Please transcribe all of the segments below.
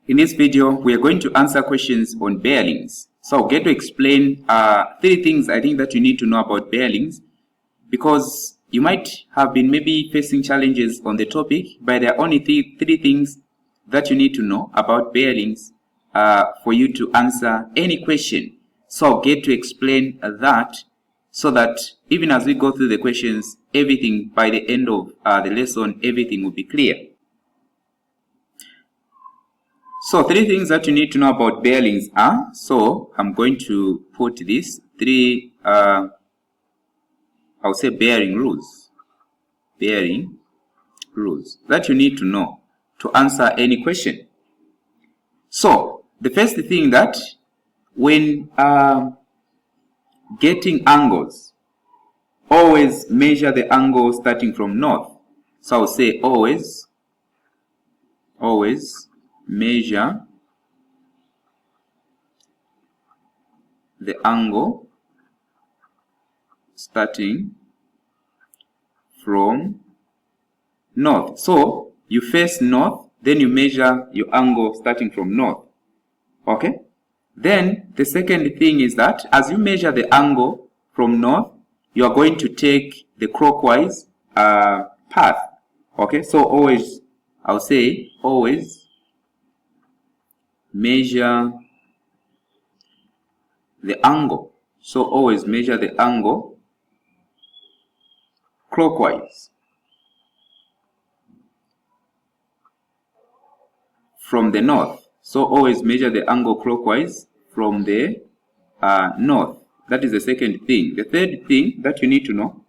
In this video, we are going to answer questions on bearings. So I'll get to explain 3 things I think that you need to know about bearings, because you might have been maybe facing challenges on the topic, but there are only three things that you need to know about bearings for you to answer any question. So I'll get to explain that, so that even as we go through the questions, everything by the end of the lesson, everything will be clear. So 3 things that you need to know about bearings are, so I'm going to put this 3, I'll say bearing rules that you need to know to answer any question. So the first thing, that when getting angles, always measure the angle starting from north. So I'll say always measure the angle starting from north. So you face north, then you measure your angle starting from north. Okay? Then the second thing is that as you measure the angle from north, you are going to take the clockwise path. Okay? So always, I'll say always measure the angle. So always measure the angle clockwise from the north. So always measure the angle clockwise from the north. That is the second thing. The third thing that you need to know,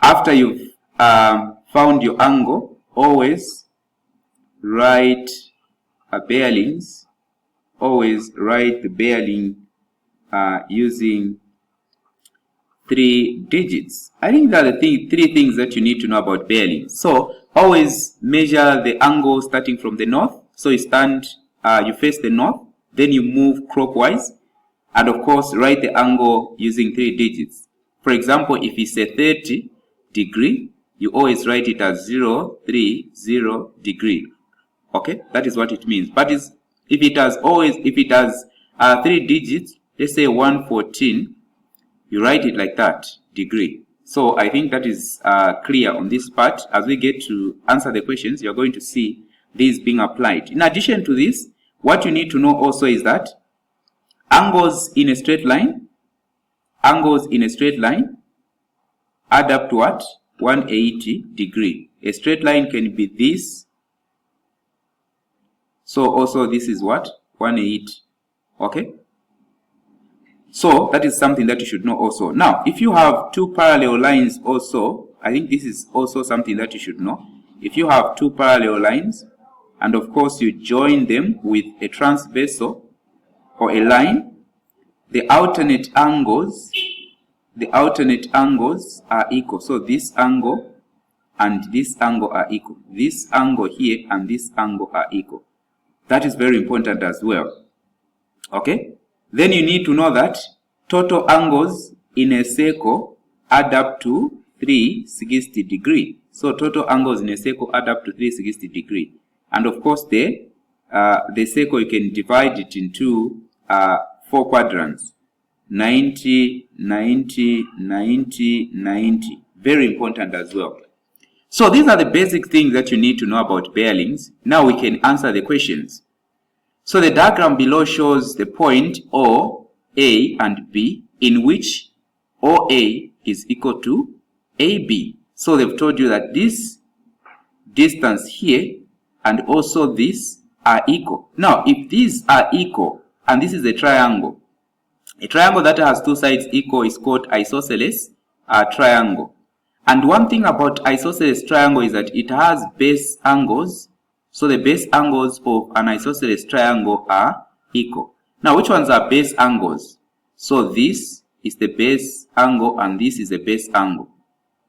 after you've found your angle, always write bearings. Always write the bearing using 3 digits. I think that are the 3 things that you need to know about bearings. So always measure the angle starting from the north. So you face the north, then you move clockwise, and of course write the angle using 3 digits. For example, if it's a 30 degree, you always write it as 030 degree. Okay, that is what it means. But if it has 3 digits, let's say 114, you write it like that, degree. So I think that is clear on this part. As we get to answer the questions, you're going to see these being applied. In addition to this, what you need to know also is that angles in a straight line add up to what? 180 degree. A straight line can be this. So also this is what? 180. Okay? So that is something that you should know also. Now, if you have 2 parallel lines also, I think this is also something that you should know. If you have 2 parallel lines, and of course you join them with a transversal or a line, the alternate angles are equal. So this angle and this angle are equal. This angle here and this angle are equal. That is very important as well. Okay? Then you need to know that total angles in a circle add up to 360 degree. So total angles in a circle add up to 360 degree. And of course the circle, you can divide it into 4 quadrants. 90, 90, 90, 90. Very important as well. So these are the basic things that you need to know about bearings. Now we can answer the questions. So the diagram below shows the point O, A and B, in which OA is equal to AB. So they've told you that this distance here and also this are equal. Now if these are equal, and this is a triangle that has 2 sides equal is called isosceles triangle. And one thing about isosceles triangle is that it has base angles. So the base angles of an isosceles triangle are equal. Now which ones are base angles? So this is the base angle and this is the base angle.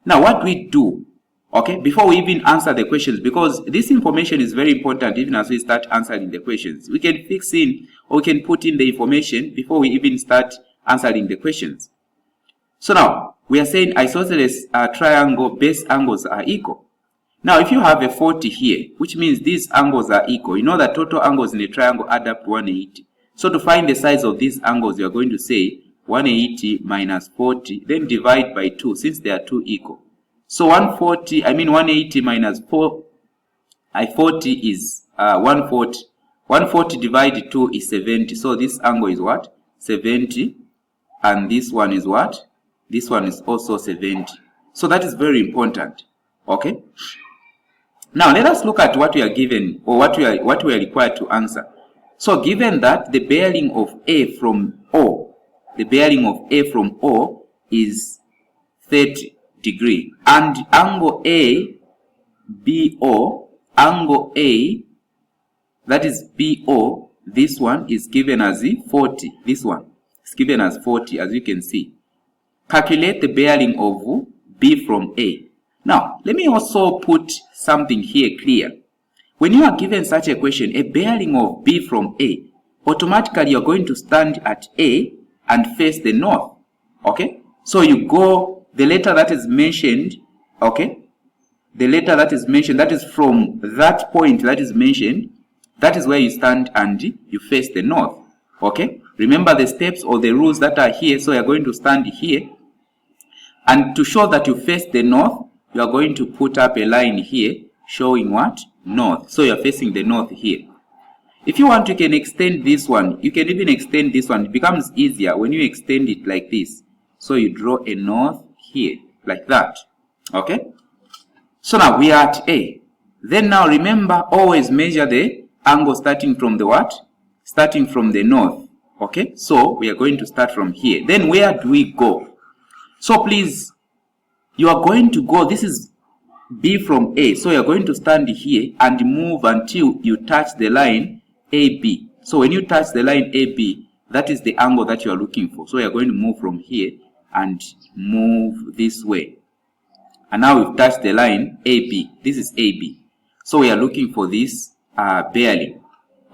Now what we do, okay, before we even answer the questions, because this information is very important even as we start answering the questions. We can fix in, or we can put in the information before we even start answering the questions. So now we are saying isosceles triangle base angles are equal. Now, if you have a 40 here, which means these angles are equal, you know that total angles in a triangle add up to 180. So to find the size of these angles, you are going to say 180 minus 40, then divide by 2, since they are 2 equal. So 180 minus 40 is 140. 140 divided 2 is 70. So this angle is what? 70. And this one is what? This one is also 70. So that is very important. Okay? Now let us look at what we are given, or what we are required to answer. So given that the bearing of A from O, is 30 degree, and angle ABO, that is BO, this one is given as 40. This one is given as 40, as you can see. Calculate the bearing of B from A. Now, let me also put something here clear. When you are given such a question, a bearing of B from A, automatically you are going to stand at A and face the north. Okay? So you go, the letter that is mentioned, okay? The letter that is mentioned, that is from that point that is mentioned, that is where you stand and you face the north. Okay? Remember the steps or the rules that are here. So you are going to stand here. And to show that you face the north, you are going to put up a line here showing what? North. So you are facing the north here. If you want, you can extend this one. You can even extend this one. It becomes easier when you extend it like this. So you draw a north here, like that. Okay? So now we are at A. Then now remember, always measure the angle starting from the what? Starting from the north. Okay? So we are going to start from here. Then where do we go? So please, you are going to go, this is B from A. So you are going to stand here and move until you touch the line AB. So when you touch the line AB, that is the angle that you are looking for. So you are going to move from here and move this way. And now we've touched the line AB. This is AB. So we are looking for this bearing.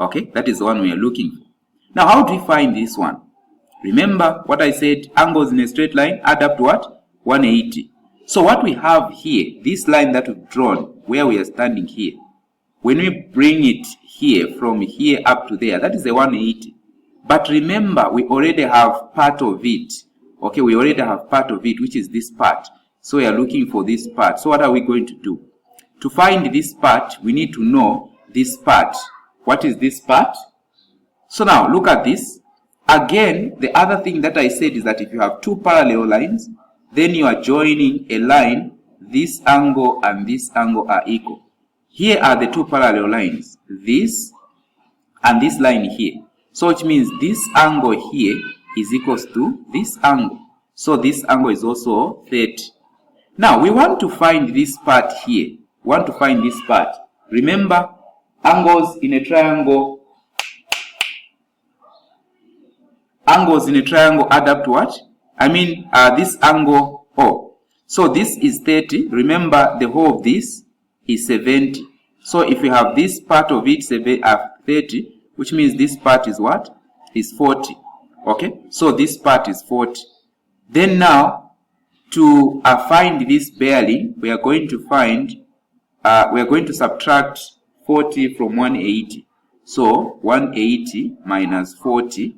Okay, that is the one we are looking for. Now how do we find this one? Remember what I said, angles in a straight line add up to what? 180. So what we have here, this line that we've drawn, where we are standing here, when we bring it here, from here up to there, that is the 180. But remember, we already have part of it. Okay, we already have part of it, which is this part. So we are looking for this part. So what are we going to do? To find this part, we need to know this part. What is this part? So now, look at this. Again, the other thing that I said is that if you have two parallel lines, then you are joining a line, this angle and this angle are equal. Here are the two parallel lines, this and this line here. So which means this angle here is equals to this angle. So this angle is also 30. Now we want to find this part here. We want to find this part. Remember, angles in a triangle add up to what? I mean, this angle O. So this is 30. Remember, the whole of this is 70. So if we have this part of it 30, which means this part is what? Is 40. Okay? So this part is 40. Then now, to find this bearing, we are going to subtract 40 from 180. So 180 minus 40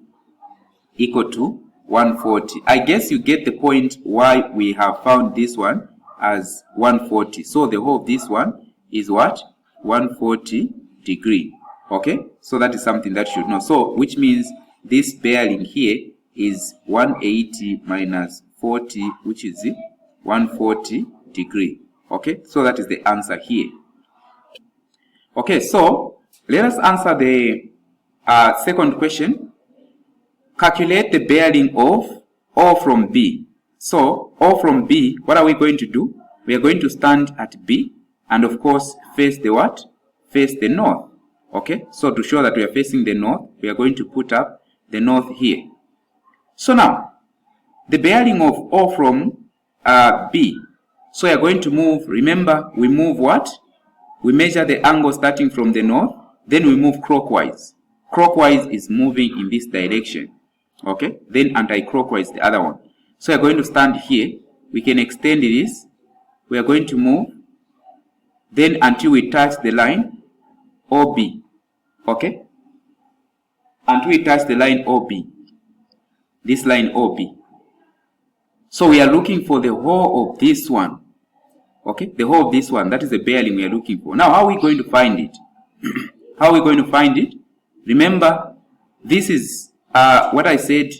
equal to 140. I guess you get the point why we have found this one as 140. So the whole of this one is what? 140 degree. Okay? So that is something that you should know. So which means this bearing here is 180 minus 40, which is 140 degree. Okay? So that is the answer here. Okay, so let us answer the second question. Calculate the bearing of O from B. So, O from B, what are we going to do? We are going to stand at B and of course face the what? Face the north. Okay, so to show that we are facing the north, we are going to put up the north here. So now, the bearing of O from B. So we are going to move, remember, we move what? We measure the angle starting from the north, then we move clockwise. Clockwise is moving in this direction. Okay, then anti-clockwise the other one. So we are going to stand here. We can extend this. We are going to move then until we touch the line OB. Okay? Until we touch the line OB. This line OB. So we are looking for the whole of this one. Okay? The whole of this one. That is the bearing we are looking for. Now, how are we going to find it? How are we going to find it? Remember, this is what I said,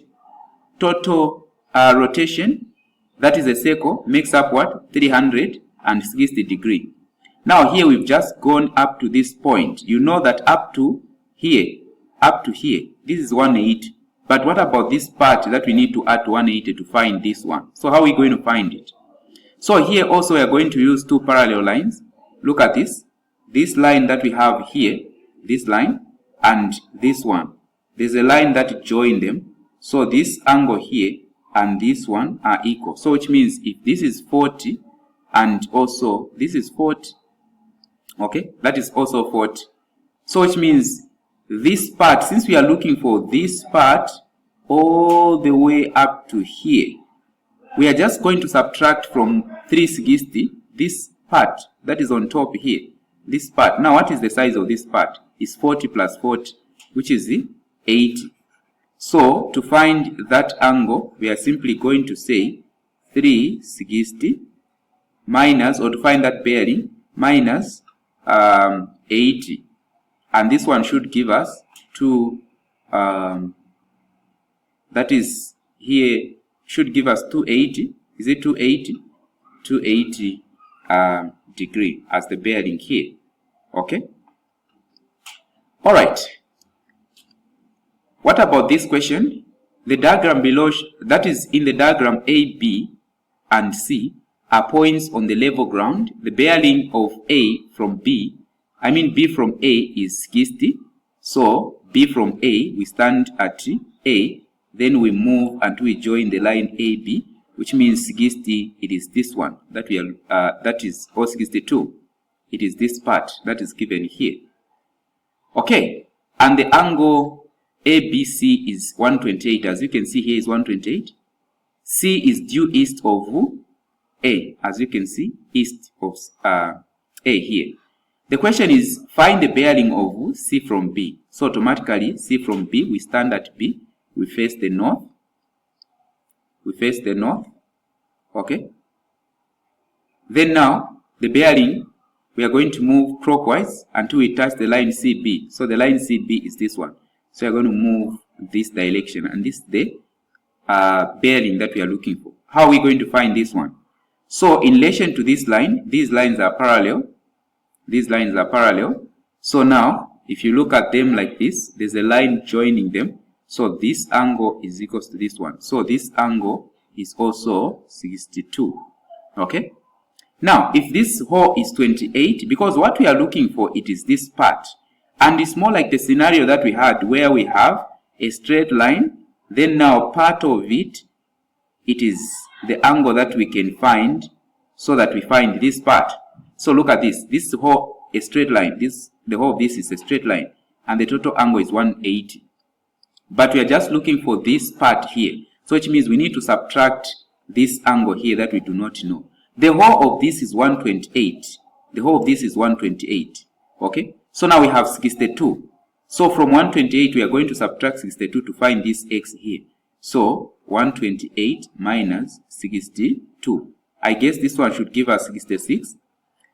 total rotation. That is a circle, makes up what? 360 degrees. Now here we've just gone up to this point. You know that up to here, this is 180. But what about this part that we need to add to 180 to find this one? So how are we going to find it? So here also we are going to use two parallel lines. Look at this. This line that we have here, this line, and this one. There's a line that joins them. So this angle here and this one are equal. So which means if this is 40 and also this is 40, okay, that is also 40. So which means this part, since we are looking for this part all the way up to here, we are just going to subtract from 360 this part that is on top here, this part. Now what is the size of this part? Is 40 plus 40, which is the 80. So to find that angle, we are simply going to say 360 minus, or to find that bearing, minus 80. And this one should give us 2, that is here, should give us 280. Is it 280? 280 degree as the bearing here. Okay? Alright. What about this question? The diagram below, that is in the diagram A, B, and C are points on the level ground. The bearing of A from B, B from A is 60. So B from A, we stand at A, then we move until we join the line AB, which means 60, it is this one that we are, that is, or 62. It is this part that is given here. Okay, and the angle ABC is 128. As you can see here is 128. C is due east of A. As you can see, east of A here. The question is, find the bearing of C from B. So automatically, C from B, we stand at B. We face the north. We face the north. Okay. Then now, the bearing, we are going to move clockwise until we touch the line CB. So the line CB is this one. So we are going to move this direction, and this is the bearing that we are looking for. How are we going to find this one? So in relation to this line, these lines are parallel. These lines are parallel. So now, if you look at them like this, there's a line joining them. So this angle is equal to this one. So this angle is also 62. Okay? Now, if this whole is 28, because what we are looking for, it is this part. And it's more like the scenario that we had where we have a straight line. Then now part of it, it is the angle that we can find so that we find this part. So look at this. This whole a straight line. The whole of this is a straight line. And the total angle is 180. But we are just looking for this part here. So which means we need to subtract this angle here that we do not know. The whole of this is 128. The whole of this is 128. Okay? So now we have 62. So from 128, we are going to subtract 62 to find this x here. So 128 minus 62. I guess this one should give us 66.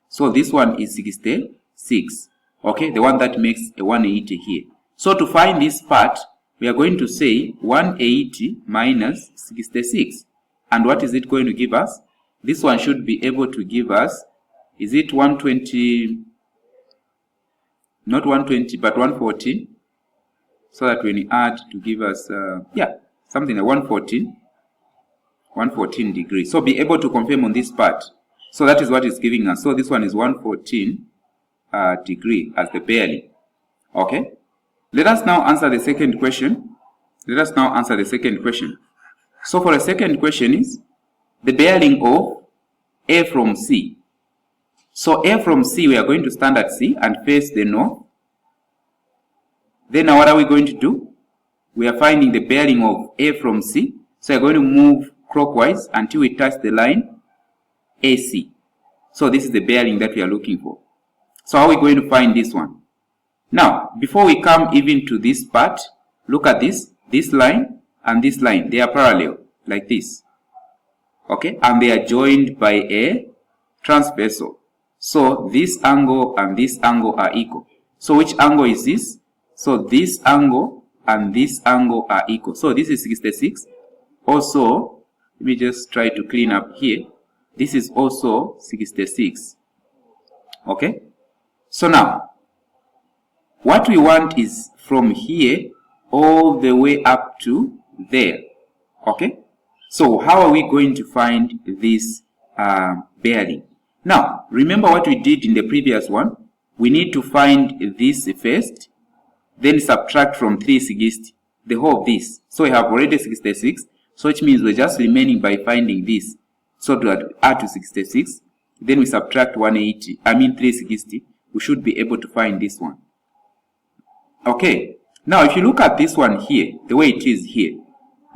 So this one is 66. Okay, the one that makes a 180 here. So to find this part, we are going to say 180 minus 66. And what is it going to give us? This one should be able to give us, is it 120? Not 120, but 114. So that when you add to give us, something like 114 degrees. So be able to confirm on this part. So that is what it's giving us. So this one is 114 degree as the bearing. Okay. Let us now answer the second question. So for the second question is the bearing of A from C. So A from C, we are going to stand at C and face the north. Then now what are we going to do? We are finding the bearing of A from C. So we are going to move clockwise until we touch the line AC. So this is the bearing that we are looking for. So how are we going to find this one? Now, before we come even to this part, look at this. This line and this line, they are parallel, like this. Okay, and they are joined by a transversal. So this angle and this angle are equal. So which angle is this? So this angle and this angle are equal. So this is 66. Also, let me just try to clean up here. This is also 66. Okay, so now what we want is from here all the way up to there. Okay, so how are we going to find this bearing? Now remember what we did in the previous one. We need to find this first, then subtract from 360 the whole of this. So we have already 66, so which means we're just remaining by finding this. So to add to 66, then we subtract 360, we should be able to find this one. Okay, now if you look at this one here, the way it is here,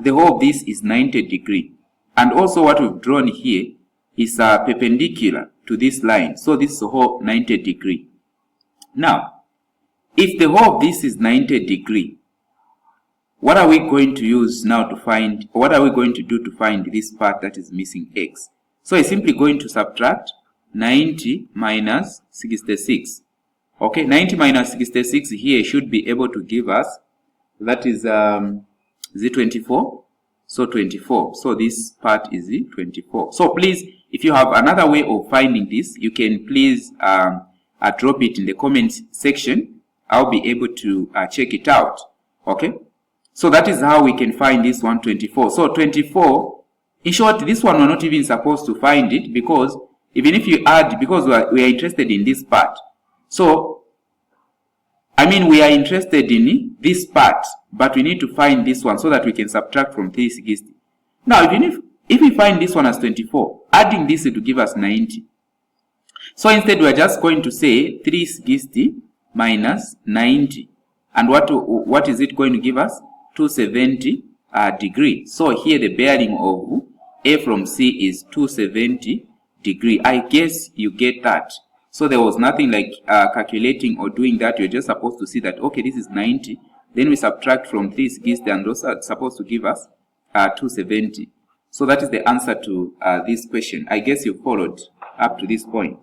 the whole of this is 90 degrees. And also what we've drawn here is perpendicular to this line. So this is the whole 90 degrees. Now, if the whole of this is 90 degrees, what are we going to use now to find, what are we going to do to find this part that is missing x? So it's simply going to subtract 90 minus 66. Okay, 90 minus 66 here should be able to give us, that is it 24? So 24. So this part is 24. So please, if you have another way of finding this, you can please drop it in the comments section. I'll be able to check it out. Okay, so that is how we can find this one, 24. So 24, in short, this one we're not even supposed to find it, because even if you add, because we are interested in this part. So, we are interested in this part, but we need to find this one so that we can subtract from 360. Now, even if we find this one as 24, adding this to give us 90. So instead, we are just going to say 360 minus 90. And what is it going to give us? 270 degrees. So here the bearing of A from C is 270 degrees. I guess you get that. So there was nothing like calculating or doing that. You're just supposed to see that, okay, this is 90. Then we subtract from 360, and those are supposed to give us 270. So that is the answer to this question. I guess you followed up to this point.